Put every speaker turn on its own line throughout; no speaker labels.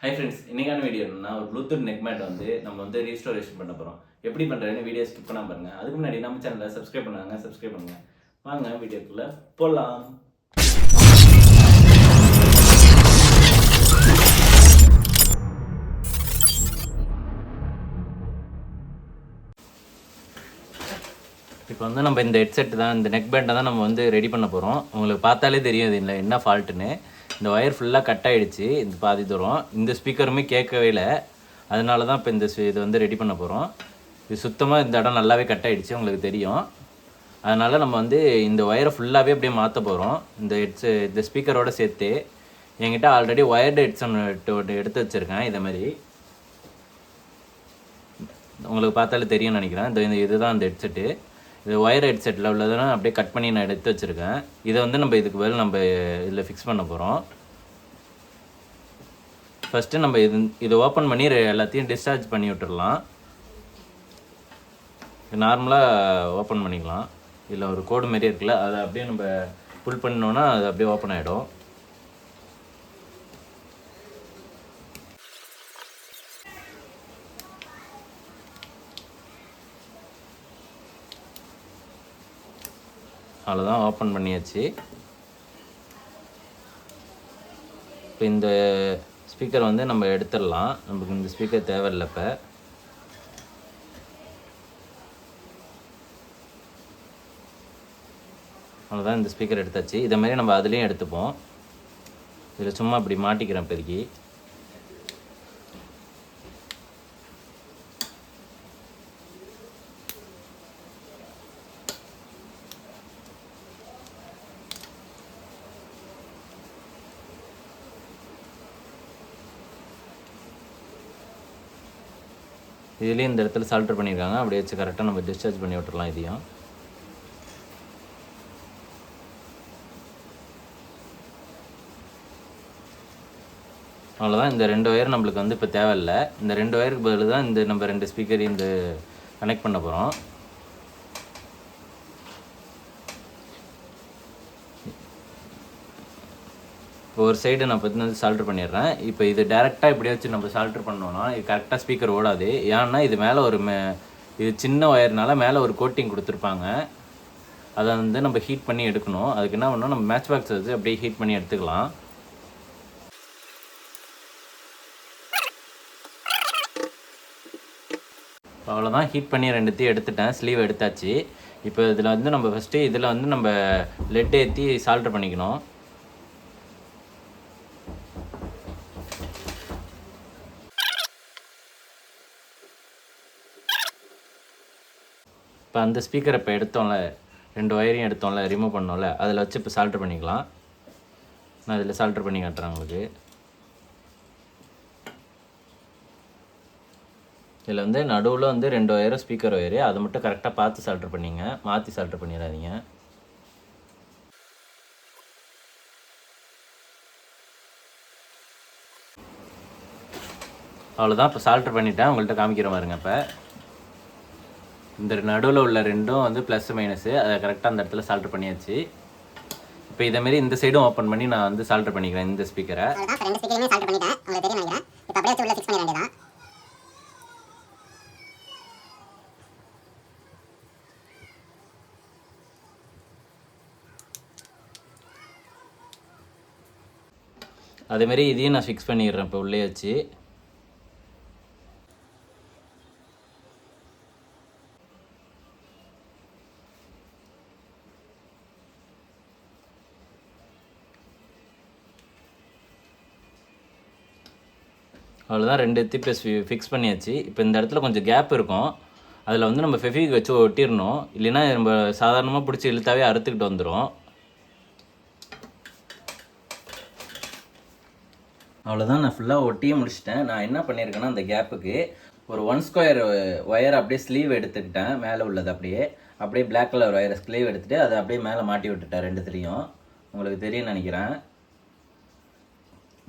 Hi friends, இன்றைக்கான video என்னன்னா ஒரு ப்ளூடூத் நெக் மேட் வந்து நம்ம வந்து ரீஸ்டோரேஷன் பண்ண போகிறோம். எப்படி பண்ணுறதுன்னு வீடியோ ஸ்கிப் பண்ணாமல் பாருங்கள். அதுக்கு முன்னாடி நம்ம சேனலை சப்ஸ்கிரைப் பண்ணுங்கள். வாங்க வீடியோக்குள்ளே போகலாம். இப்போ வந்து நம்ம இந்த ஹெட்செட் தான், இந்த நெக் பேண்டை தான் நம்ம வந்து ரெடி பண்ண போகிறோம். உங்களுக்கு பார்த்தாலே தெரியும் இது இல்லை என்ன ஃபால்ட்டுன்னு. இந்த ஒயர் ஃபுல்லாக கட் ஆகிடுச்சு, இந்த பாதி தூரம். இந்த ஸ்பீக்கருமே கேட்கவே இல்லை. அதனால தான் இப்போ இது வந்து ரெடி பண்ண போகிறோம். இது சுத்தமாக இந்த இடம் நல்லாவே கட் ஆகிடுச்சு, உங்களுக்கு தெரியும். அதனால் நம்ம வந்து இந்த ஒயரை ஃபுல்லாகவே அப்படியே மாற்ற போகிறோம். இந்த ஸ்பீக்கரோடு சேர்த்து என்கிட்ட ஆல்ரெடி ஒயர்டு ஹெட்செட் ஒன்று எடுத்து வச்சுருக்கேன். இதை மாதிரி உங்களுக்கு பார்த்தாலே தெரியும்னு நினைக்கிறேன். இதுதான் அந்த ஹெட்செட்டு. இது ஒயர் ஹெட்செட்டில் உள்ளதெல்லாம் அப்படியே கட் பண்ணி நான் எடுத்து வச்சுருக்கேன். இதை வந்து நம்ம இதுக்கு பதில் நம்ம இதில் ஃபிக்ஸ் பண்ண போகிறோம். ஃபஸ்ட்டு நம்ம இதை ஓப்பன் பண்ணி எல்லாத்தையும் டிஸ்சார்ஜ் பண்ணி விட்டுடலாம். நார்மலாக ஓப்பன் பண்ணிக்கலாம். இதில் ஒரு கோடு மாரி இருக்குல்ல, அதை அப்படியே நம்ம புல் பண்ணோன்னா அது அப்படியே ஓப்பன் ஆகிடும். அவ்வளோதான், ஓப்பன் பண்ணியாச்சு. இப்போ இந்த ஸ்பீக்கர் வந்து நம்ம எடுத்துடலாம். நமக்கு இந்த ஸ்பீக்கர் தேவையில்லை. இப்போ அவ்வளோதான், இந்த ஸ்பீக்கர் எடுத்தாச்சு. இதை மாதிரி நம்ம அதுலேயும் எடுத்துப்போம். இதில் சும்மா அப்படி மாட்டிக்கிறேன் இப்போதைக்கு. இதுலேயும் இந்த இடத்துல சால்டர் பண்ணியிருக்காங்க. அப்படியே வச்சு கரெக்டாக நம்ம டிஸ்சார்ஜ் பண்ணி விட்டுறலாம் இதையும். அவ்வளோதான், இந்த 2 ஒயர் நம்மளுக்கு வந்து இப்போ தேவையில்லை. இந்த 2 ஒயருக்கு பதில் தான் இந்த நம்ம 2 ஸ்பீக்கர் இந்த கனெக்ட் பண்ண போகிறோம். இப்போ ஒரு சைடு நான் பற்றி வந்து சால்ட்ரு பண்ணிடுறேன். இப்போ இது டேரெக்டாக இப்படி வச்சு நம்ம சால்ட்ரு பண்ணோன்னா இது கரெக்டாக ஸ்பீக்கர் ஓடாது. ஏன்னா இது மேலே இது சின்ன ஒயர்னால மேலே ஒரு கோட்டிங் கொடுத்துருப்பாங்க. அதை வந்து நம்ம ஹீட் பண்ணி எடுக்கணும். அதுக்கு என்ன பண்ணணும், நம்ம மேட்ச் பாக்ஸ் வச்சு அப்படியே ஹீட் பண்ணி எடுத்துக்கலாம். அவ்வளோதான், ஹீட் பண்ணி 2த்தையும் எடுத்துட்டேன். ஸ்லீவ் எடுத்தாச்சு. இப்போ இதில் வந்து நம்ம ஃபஸ்ட்டு இதில் வந்து நம்ம லெட் ஏற்றி சால்ட்ரு பண்ணிக்கணும். இப்போ அந்த ஸ்பீக்கரை இப்போ எடுத்தோம்ல, 2 ஒயரையும் எடுத்தோம்ல, ரிமூவ் பண்ணோம்ல, அதில் வச்சு இப்போ சால்ட்ரு பண்ணிக்கலாம். நான் இதில் சால்ட்ரு பண்ணி காட்டுறேன் உங்களுக்கு. இதில் வந்து நடுவில் வந்து 2 ஒயரும் ஸ்பீக்கர் ஒயரு, அதை மட்டும் கரெக்டாக பார்த்து சால்ட்ரு பண்ணிங்க, மாற்றி சால்ட்ரு பண்ணிடாதீங்க. அவ்வளோதான், இப்போ சால்ட்ரு பண்ணிவிட்டேன். உங்கள்கிட்ட காமிக்கிற பாருங்க. இப்போ இந்த நடுவில் உள்ள 2ம் வந்து ப்ளஸ் மைனஸு, அதை கரெக்டாக அந்த இடத்துல சால்ட்ரு பண்ணியாச்சு. இப்போ இதேமாரி இந்த சைடும் ஓப்பன் பண்ணி நான் வந்து சால்ட்ரு பண்ணிக்கிறேன் இந்த ஸ்பீக்கரை. அதேமாரி இதையும் நான் ஃபிக்ஸ் பண்ணிடுறேன் இப்போ உள்ளே வச்சு. அவ்வளோதான், 2 இப்போ ஃபிக்ஸ் பண்ணியாச்சு. இப்போ இந்த இடத்துல கொஞ்சம் கேப் இருக்கும். அதில் வந்து நம்ம ஃபெவிக் வச்சு ஒட்டிடணும். இல்லைன்னா நம்ம சாதாரணமாக பிடிச்சி இழுத்தாவே அறுத்துக்கிட்டு வந்துடும். அவ்வளோதான், நான் ஃபுல்லாக ஒட்டியே முடிச்சிட்டேன். நான் என்ன பண்ணியிருக்கேன்னா, அந்த கேப்புக்கு ஒரு 1 ஸ்கொயர் ஒயர் அப்படியே ஸ்லீவ் எடுத்துக்கிட்டேன். மேலே உள்ளது அப்படியே பிளாக் கலர் ஒயரை ஸ்லீவ் எடுத்துகிட்டு அதை அப்படியே மேலே மாட்டி விட்டுட்டேன். 2த்துலேயும் உங்களுக்கு தெரியும்னு நினைக்கிறேன்.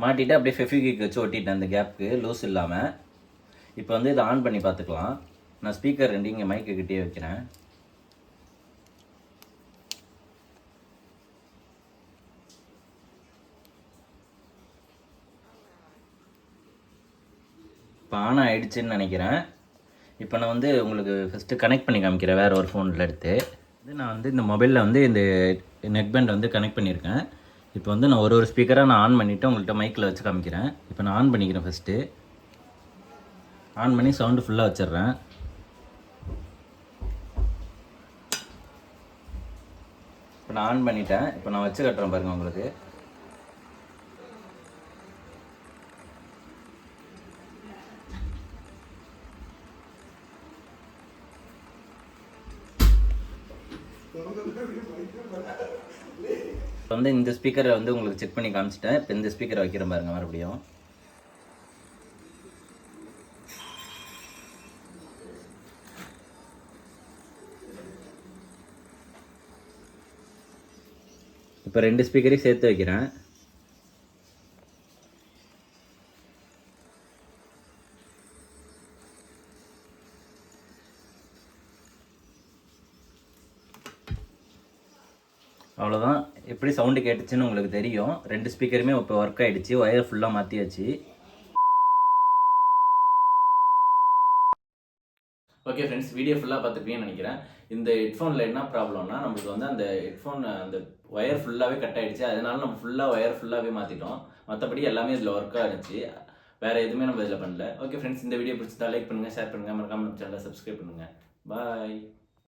மாட்டிட்டு அப்படியே ஃபெவிக்விக் வச்சு ஒட்டிட்டேன் அந்த கேப்புக்கு, லூஸ் இல்லாமல். இப்போ வந்து இதை ஆன் பண்ணி பார்த்துக்கலாம். நான் ஸ்பீக்கர் 2 இங்கே மைக்கு கிட்டே வைக்கிறேன். இப்போ ஆன் ஆகிடுச்சின்னு நினைக்கிறேன். இப்போ நான் வந்து உங்களுக்கு ஃபஸ்ட்டு கனெக்ட் பண்ணி காமிக்கிறேன் வேறு ஒரு ஃபோனில் எடுத்து. நான் வந்து இந்த மொபைலில் வந்து இந்த நெக் பேண்ட் வந்து கனெக்ட் பண்ணியிருக்கேன். இப்போ வந்து நான் ஒரு ஸ்பீக்கராக நான் ஆன் பண்ணிவிட்டு உங்கள்கிட்ட மைக்கில் வச்சு காமிக்கிறேன். இப்போ நான் ஆன் பண்ணிக்கிறேன். ஃபஸ்ட்டு ஆன் பண்ணி சவுண்டு ஃபுல்லாக வச்சிடுறேன். இப்போ நான் ஆன் பண்ணிட்டேன். இப்போ நான் வச்சு கட்டுறேன் பாருங்கள் உங்களுக்கு. இப்போ வந்து இந்த ஸ்பீக்கரை வந்து உங்களுக்கு செக் பண்ணி காமிச்சிட்டேன். இப்போ இந்த ஸ்பீக்கரை வைக்கிறேன் பாருங்கள் மறுபடியும். இப்போ 2 ஸ்பீக்கரையும் சேர்த்து வைக்கிறேன். அவ்வளோதான். எப்படி சவுண்டு கேட்டுச்சுன்னு உங்களுக்கு தெரியும். 2 ஸ்பீக்கருமே இப்போ ஒர்க் ஆகிடுச்சு. ஒயர் ஃபுல்லாக மாற்றியாச்சு. ஓகே ஃப்ரெண்ட்ஸ், வீடியோ ஃபுல்லாக பார்த்துப்பீங்கன்னு நினைக்கிறேன். இந்த ஹெட்ஃபோனில் என்ன ப்ராப்ளம்னா, நம்மளுக்கு வந்து அந்த ஹெட்ஃபோன் அந்த ஒயர் ஃபுல்லாகவே கட் ஆகிடுச்சு. அதனால நம்ம ஃபுல்லாக ஒயர் ஃபுல்லாகவே மாற்றிட்டோம். மற்றபடி எல்லாமே இதில் ஒர்க்காக இருந்துச்சு. வேறு எதுவுமே நம்ம இதில் பண்ணல. ஓகே ஃப்ரெண்ட்ஸ், இந்த வீடியோ பிடிச்சிட்டா லைக் பண்ணுங்கள், ஷேர் பண்ணுங்கள், மறக்காம நம்ம சேனலை சப்ஸ்கிரைப் பண்ணுங்கள். பாய்.